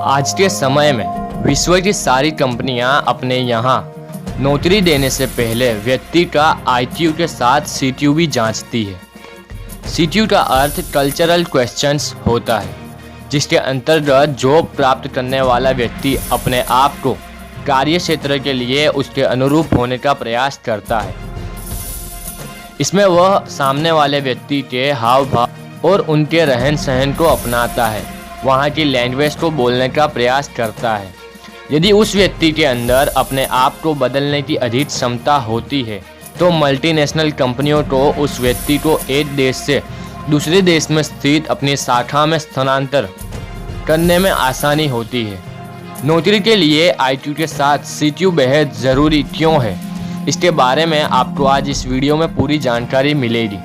आज के समय में विश्व की सारी कंपनियां अपने यहाँ नौकरी देने से पहले व्यक्ति का IQ के साथ CTU भी जांचती है। CTU का अर्थ कल्चरल क्वेश्चंस होता है, जिसके अंतर्गत जॉब प्राप्त करने वाला व्यक्ति अपने आप को कार्य क्षेत्र के लिए उसके अनुरूप होने का प्रयास करता है। इसमें वह सामने वाले व्यक्ति के हाव भाव और उनके रहन सहन को अपनाता है, वहाँ की लैंग्वेज को बोलने का प्रयास करता है। यदि उस व्यक्ति के अंदर अपने आप को बदलने की अधिक क्षमता होती है तो मल्टीनेशनल कंपनियों को उस व्यक्ति को एक देश से दूसरे देश में स्थित अपनी शाखा में स्थानांतर करने में आसानी होती है। नौकरी के लिए IQ के साथ CTU बेहद ज़रूरी क्यों है, इसके बारे में आपको आज इस वीडियो में पूरी जानकारी मिलेगी।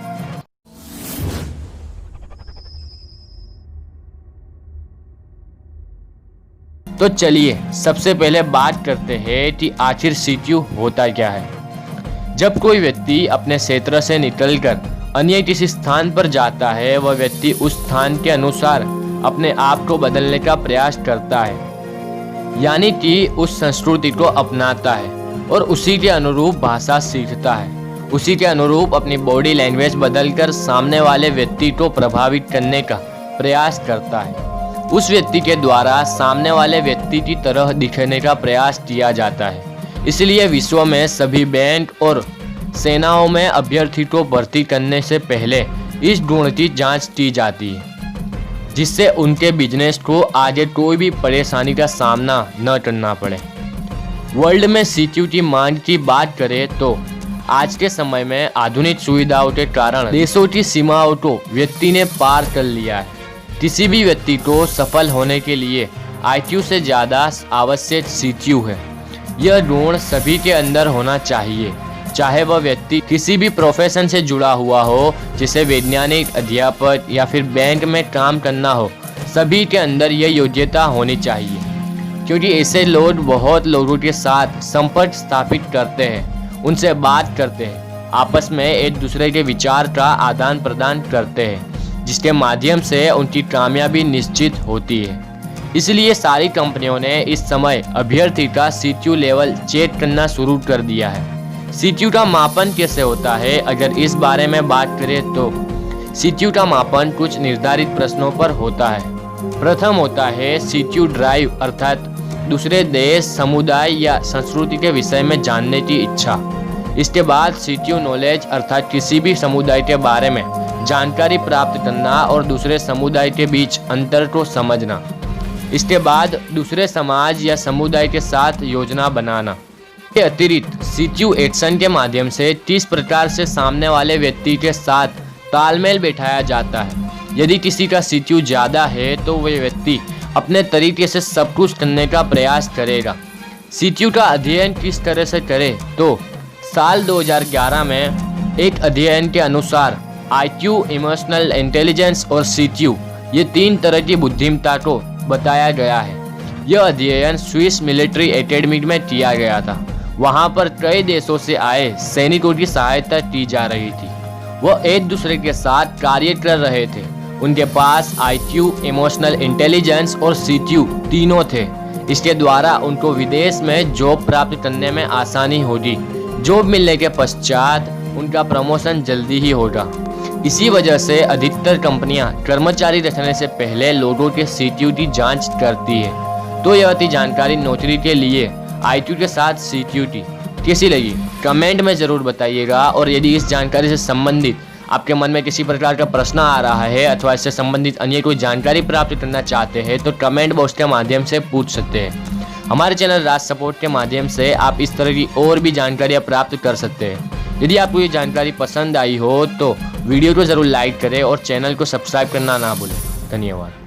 तो चलिए सबसे पहले बात करते हैं कि आखिर CTU होता क्या है। जब कोई व्यक्ति अपने क्षेत्र से निकलकर अन्य किसी स्थान पर जाता है, वह व्यक्ति उस स्थान के अनुसार अपने आप को बदलने का प्रयास करता है, यानी कि उस संस्कृति को अपनाता है और उसी के अनुरूप भाषा सीखता है, उसी के अनुरूप अपनी बॉडी लैंग्वेज बदलकर सामने वाले व्यक्ति को प्रभावित करने का प्रयास करता है। उस व्यक्ति के द्वारा सामने वाले व्यक्ति की तरह दिखने का प्रयास किया जाता है। इसलिए विश्व में सभी बैंक और सेनाओं में अभ्यर्थी को भर्ती करने से पहले इस गुण की जांच की जाती है, जिससे उनके बिजनेस को आगे कोई भी परेशानी का सामना न करना पड़े। वर्ल्ड में CTU की मांग की बात करें तो आज के समय में आधुनिक सुविधाओं के कारण देशों की सीमाओं को व्यक्ति ने पार कर लिया है। किसी भी व्यक्ति को सफल होने के लिए IQ से ज़्यादा आवश्यक CTU है। यह गुण सभी के अंदर होना चाहिए, चाहे वह व्यक्ति किसी भी प्रोफेशन से जुड़ा हुआ हो, जैसे वैज्ञानिक, अध्यापक या फिर बैंक में काम करना हो। सभी के अंदर यह योग्यता होनी चाहिए, क्योंकि ऐसे लोग बहुत लोगों के साथ संपर्क स्थापित करते हैं, उनसे बात करते हैं, आपस में एक दूसरे के विचार का आदान प्रदान करते हैं, जिसके माध्यम से उनकी कामयाबी निश्चित होती है। इसलिए सारी कंपनियों ने इस समय अभ्यर्थी का CTU लेवल चेक करना शुरू कर दिया है। CTU का मापन कैसे होता है, अगर इस बारे में बात करें तो CTU का मापन कुछ निर्धारित प्रश्नों पर होता है। प्रथम होता है CTU ड्राइव, अर्थात दूसरे देश, समुदाय या संस्कृति के विषय में जानने की इच्छा। इसके बाद CTU नॉलेज, अर्थात किसी भी समुदाय के बारे में जानकारी प्राप्त करना और दूसरे समुदाय के बीच अंतर को समझना। इसके बाद दूसरे समाज या समुदाय के साथ योजना बनाना। के अतिरिक्त CTU एक्शन के माध्यम से किस प्रकार से सामने वाले व्यक्ति के साथ तालमेल बैठाया जाता है। यदि किसी का CTU ज़्यादा है तो वह व्यक्ति अपने तरीके से सब कुछ करने का प्रयास करेगा। CTU का अध्ययन किस तरह से करें तो साल 2011 में एक अध्ययन के अनुसार IQ, इमोशनल इंटेलिजेंस और CTU ये 3 तरह की बुद्धिमत्ता को बताया गया है। यह अध्ययन स्विस मिलिट्री एकेडमी में किया गया था। वहां पर कई देशों से आए सैनिकों की सहायता की जा रही थी। वह एक दूसरे के साथ कार्य कर रहे थे। उनके पास IQ, इमोशनल इंटेलिजेंस और CTU तीनों थे। इसके द्वारा उनको विदेश में जॉब प्राप्त करने में आसानी होगी। जॉब मिलने के पश्चात उनका प्रमोशन जल्दी ही होगा। इसी वजह से अधिकतर कंपनियां कर्मचारी रखने से पहले लोगों के CTU की जांच करती है। तो यह थी जानकारी नौकरी के लिए IQ के साथ CTU की। कैसी लगी कमेंट में ज़रूर बताइएगा, और यदि इस जानकारी से संबंधित आपके मन में किसी प्रकार का प्रश्न आ रहा है अथवा इससे संबंधित अन्य कोई जानकारी प्राप्त करना चाहते हैं तो कमेंट बॉक्स के माध्यम से पूछ सकते हैं। हमारे चैनल राज सपोर्ट के माध्यम से आप इस तरह की और भी जानकारियाँ प्राप्त कर सकते हैं। यदि आपको ये जानकारी पसंद आई हो तो वीडियो को ज़रूर लाइक करें और चैनल को सब्सक्राइब करना ना भूलें। धन्यवाद।